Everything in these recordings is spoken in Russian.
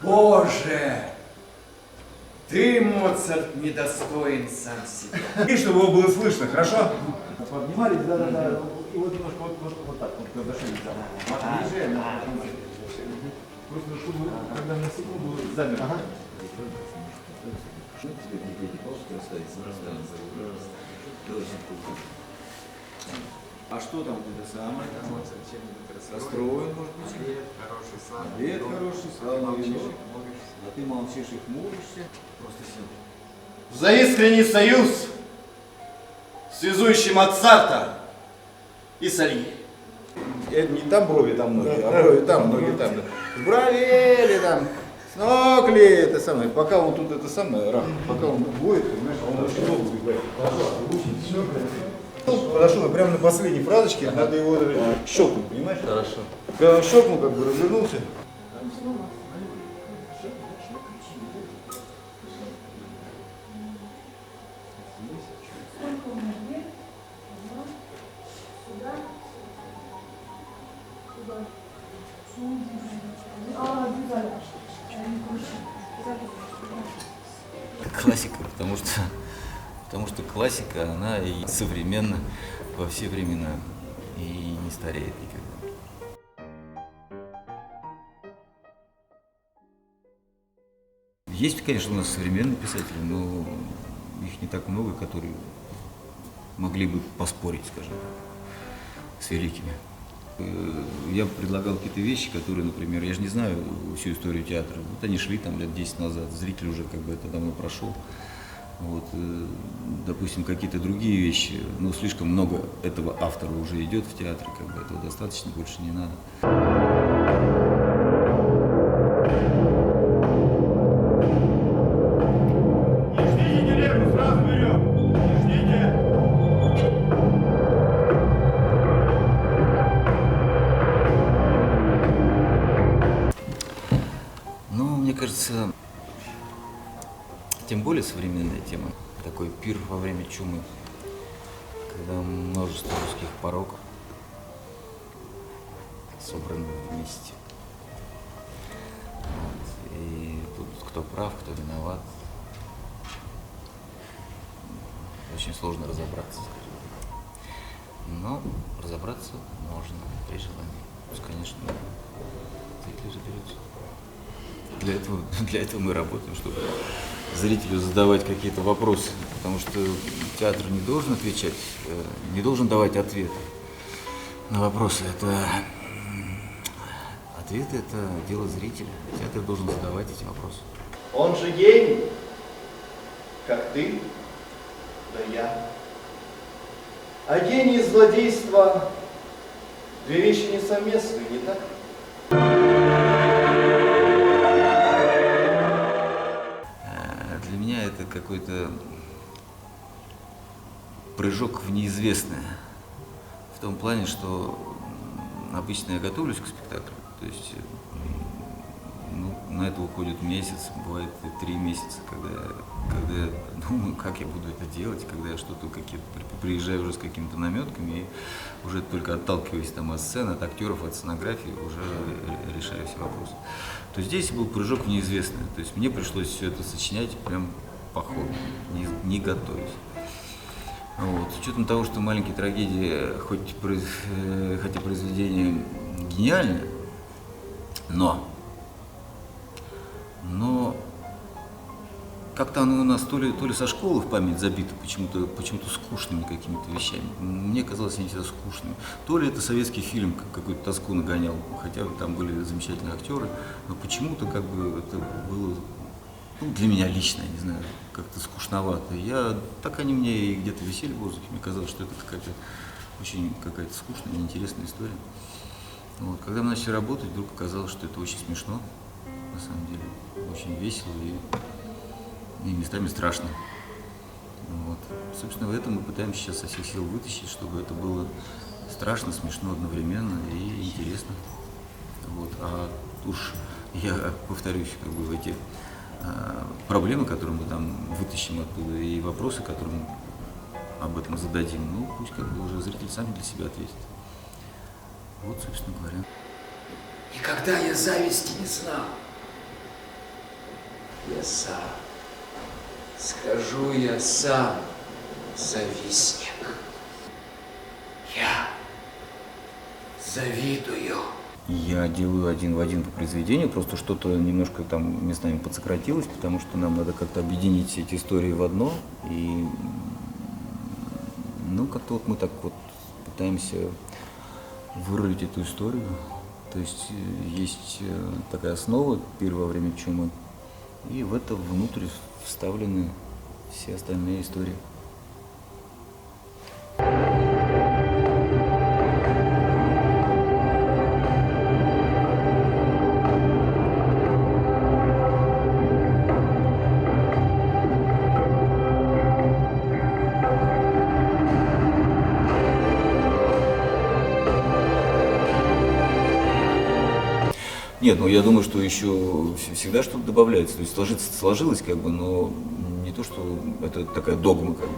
Боже! Ты, Моцарт, недостоин сам себя. И чтобы его было слышно, хорошо? Поднимались, да. И вот немножко вот так, вот подошли. Просто чтобы, когда на секунду замер. А что там это самое? Расстроен, может быть? Хороший сан. Обед хороший, слава вино. А ты молчишь и хмуришься. Просто сел. За искренний союз, связующий Моцарта и Сальери. Это не там брови, там ноги, а брови там, ноги там. С бровели там, с ног ли, это самое. Пока он тут это самое, пока он будет, понимаешь, он очень долго бегает. Подошел прямо на последней фразочке, надо его щелкнуть, понимаешь? Хорошо. Когда он щелкнул, как бы развернулся. Классика, потому что классика, она и современна во все времена и не стареет никогда. Есть, конечно, у нас современные писатели, но их не так много, которые могли бы поспорить, скажем так, с великими. Я предлагал какие-то вещи, которые, например, я же не знаю всю историю театра. Вот они шли там лет 10 назад, зритель уже как бы это давно прошел. Вот, допустим, какие-то другие вещи, ну, слишком много этого автора уже идет в театре, как бы этого достаточно, больше не надо. Мне кажется, тем более современная тема, такой пир во время чумы, когда множество русских пороков собраны вместе. Вот. И тут кто прав, кто виноват, очень сложно разобраться, скажем так. Но разобраться можно при желании. Пусть, конечно, зритель разберется. Для этого мы работаем, чтобы зрителю задавать какие-то вопросы, потому что театр не должен отвечать, не должен давать ответы на вопросы. Ответы – это дело зрителя. Театр должен задавать эти вопросы. Он же гений, как ты, да я. А гений и злодейство – две вещи несовместные, не так? Для меня это какой-то прыжок в неизвестное. В том плане, что обычно я готовлюсь к спектаклю, то есть на это уходит месяц, бывает и 3 месяца, когда я думаю, как я буду это делать, когда я что-то приезжаю уже с какими-то наметками и уже только отталкиваясь там от сцены, от актеров, от сценографии, уже решаю все вопросы. То здесь был прыжок в неизвестное, то есть мне пришлось все это сочинять прям по ходу, не готовясь. Вот. С учетом того, что «Маленькие трагедии», хотя произведение гениальное, но как-то оно у нас то ли со школы в память забито почему-то скучными какими-то вещами. Мне казалось, они всегда скучными. То ли это советский фильм какую-то тоску нагонял, хотя там были замечательные актеры, но почему-то как бы это было, для меня лично, я не знаю, как-то скучновато. Так они мне и где-то висели в воздухе, мне казалось, что это какая-то скучная, неинтересная история. Вот. Когда мы начали работать, вдруг оказалось, что это очень смешно, на самом деле, очень весело и местами страшно. Вот. Собственно, в этом мы пытаемся сейчас со всех сил вытащить, чтобы это было страшно, смешно одновременно и интересно. Вот. А уж я повторюсь, эти проблемы, которые мы там вытащим оттуда, и вопросы, которые мы об этом зададим, пусть уже зритель сами для себя ответит. Вот, собственно говоря. Никогда я зависти не знал. Я сам, скажу я сам, завистник. Я завидую. Я делаю один в один по произведению, просто что-то немножко там местами подсократилось, потому что нам надо как-то объединить все эти истории в одно. И ну как-то вот мы так вот пытаемся вырулить эту историю. То есть есть такая основа «Пир во время чумы», и в это внутрь вставлены все остальные истории. Нет, ну я думаю, что еще всегда что-то добавляется. То есть сложилось как бы, но не то, что это такая догма как бы.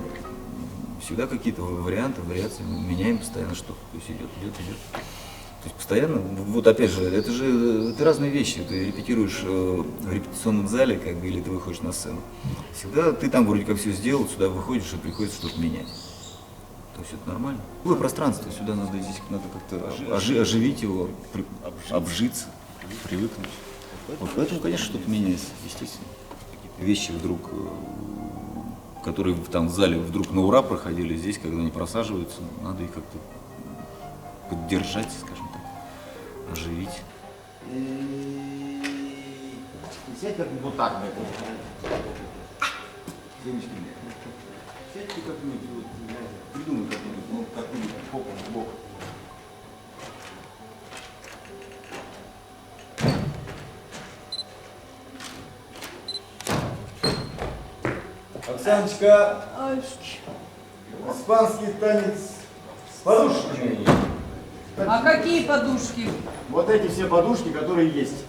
Всегда какие-то варианты, вариации, мы меняем постоянно что-то. То есть идет. То есть постоянно, вот опять же, это разные вещи. Ты репетируешь в репетиционном зале, как бы, или ты выходишь на сцену. Всегда ты там вроде как все сделал, сюда выходишь и приходится что-то менять. То есть это нормально. Какое пространство, сюда надо как-то оживить его, обжиться, привыкнуть. Вот поэтому, конечно, что-то меняется, естественно. Вещи вдруг, которые там в зале вдруг на ура проходили, здесь, когда они просаживаются, надо их как-то поддержать, скажем так, оживить. Сядь как вот так, Девочки, сядьте как-нибудь, вот, придумай как-нибудь, ну, как-нибудь, попу в бок. Оксаночка, испанский танец с подушками. А какие подушки? Вот эти все подушки, которые есть.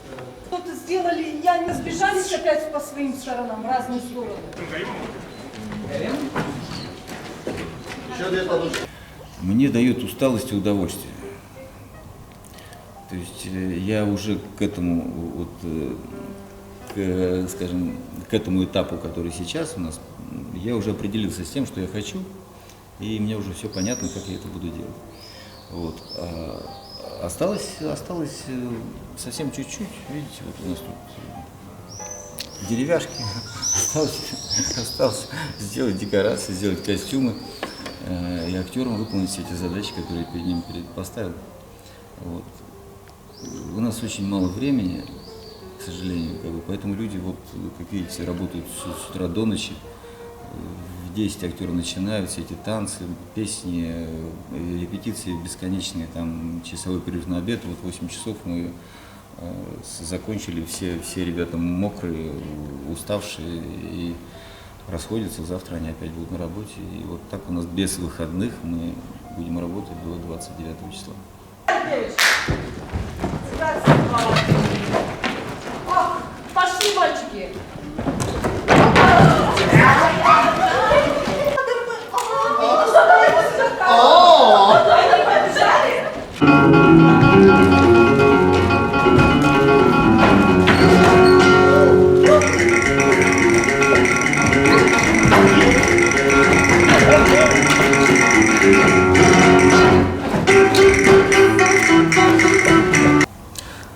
Что-то сделали, я не сбежались опять по своим сторонам, в разные стороны. Еще две подушки. Мне дает усталость и удовольствие. То есть я уже к этому, вот, скажем, к этому этапу, который сейчас у нас, я уже определился с тем, что я хочу, и мне уже все понятно, как я это буду делать. Вот. Осталось совсем чуть-чуть, видите, вот у нас тут деревяшки, осталось сделать декорации, сделать костюмы и актерам выполнить все эти задачи, которые перед ними поставил. Вот. У нас очень мало времени, к сожалению, как бы, поэтому люди, вот, как видите, работают с утра до ночи. В 10 актеры начинают, все эти танцы, песни, репетиции бесконечные, там часовой перерыв на обед, вот 8 часов мы закончили, все ребята мокрые, уставшие и расходятся, завтра они опять будут на работе. И вот так у нас без выходных мы будем работать до 29 числа. Пошли, мальчики!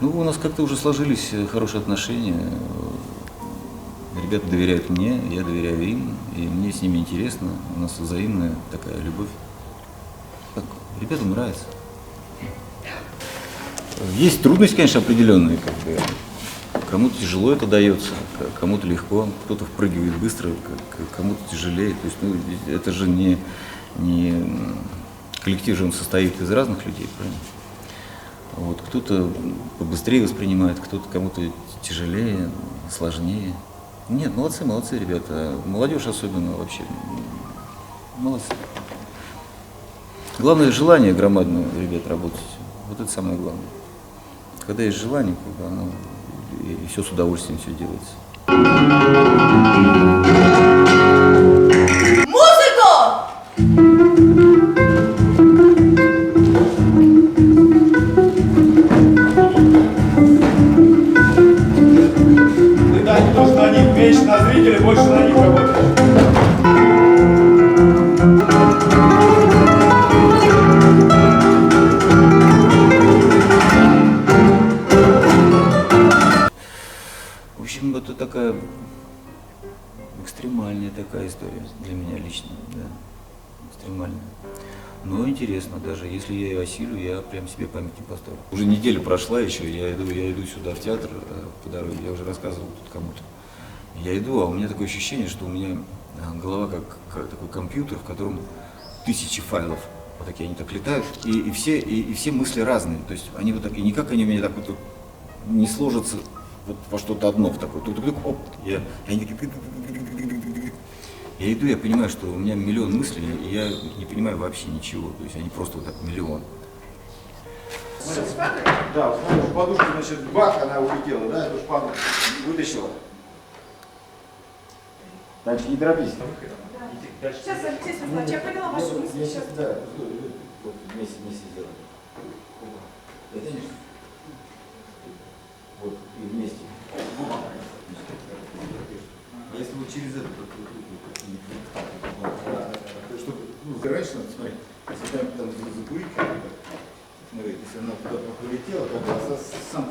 Ну, у нас как-то уже сложились хорошие отношения. Ребята доверяют мне, я доверяю им, и мне с ними интересно. У нас взаимная такая любовь. Так, ребятам нравится. Есть трудности, конечно, определенные. Как бы. Кому-то тяжело это дается, кому-то легко, кто-то впрыгивает быстро, кому-то тяжелее. То есть, ну, это же не коллектив же он состоит из разных людей, правильно? Вот, кто-то побыстрее воспринимает, кто-то кому-то тяжелее, сложнее. Нет, молодцы ребята. Молодежь особенно вообще. Молодцы. Главное желание громадное у ребят работать. Вот это самое главное. Когда есть желание, как бы оно и все с удовольствием все делается. Ты так должна не Или больше на них работаешь? В общем, это такая экстремальная такая история для меня лично, да, экстремальная. Но интересно даже, если я ее осилю, я прям себе памятник поставлю. Уже неделя прошла еще, я иду сюда в театр по дороге, я уже рассказывал тут кому-то. Я иду, а у меня такое ощущение, что у меня голова как такой компьютер, в котором тысячи файлов. Вот такие они так летают, и все мысли разные. То есть они вот так, и никак они у меня так вот не сложатся вот во что-то одно, в такое. Тук-тук-тук, оп, они такие... Я иду, я понимаю, что у меня миллион мыслей, и я не понимаю вообще ничего. То есть они просто вот так миллион. Да, смотри, подушка, значит, бах, она улетела, да, эту шпану вытащила. Значит, не торопись. Сейчас, Алексей Светланович, я поняла вашу мысль Я сейчас. сейчас, да, вот вместе сделаем. Дотянешь? Вот, и вместе. Если вот через это, чтобы, ну, раньше надо смотреть, если там закурить, смотри, если она туда полетела, как бы сам...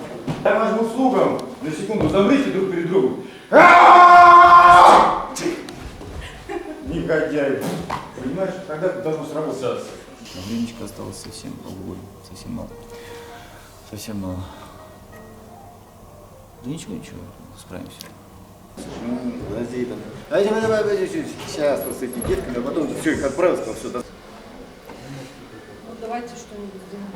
Я возьму слугам. На секунду замрите друг перед другом. Негодяй. Понимаешь, тогда должно сработать. Времечко осталось совсем полгода, совсем мало. Совсем мало. Да ничего, справимся. Подожди, там. Давай, сейчас вот с этими детками, а потом все, их отправился, все. Вот давайте что-нибудь сделаем.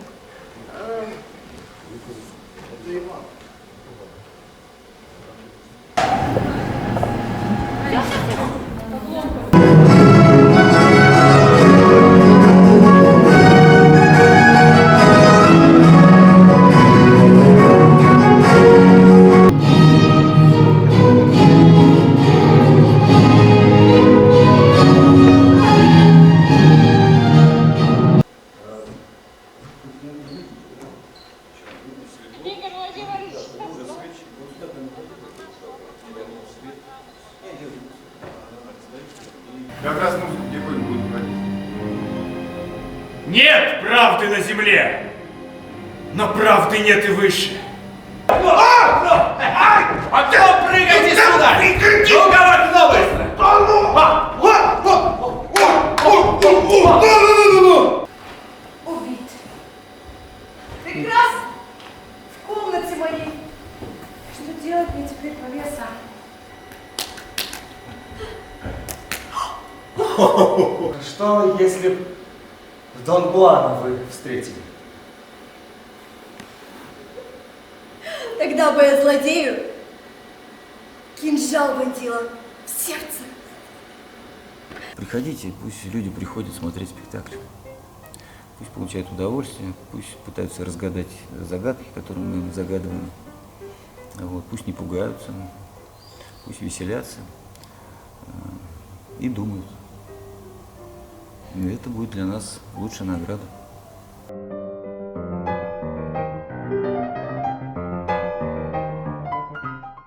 Как раз музыку тихонько будет ходить. Нет правды на земле, но правды нет и выше. А кто прыгайте сюда? Ну, давай туда быстро! Убит. Прекрасно. В комнате моей. Что делать мне теперь, повеса? Что, если б Дон Жуана вы встретили? Тогда бы я злодею кинжал вонзила в сердце. Приходите, пусть люди приходят смотреть спектакль. Пусть получают удовольствие, пусть пытаются разгадать загадки, которые мы им загадываем. Вот, пусть не пугаются, пусть веселятся и думают. И это будет для нас лучшая награда.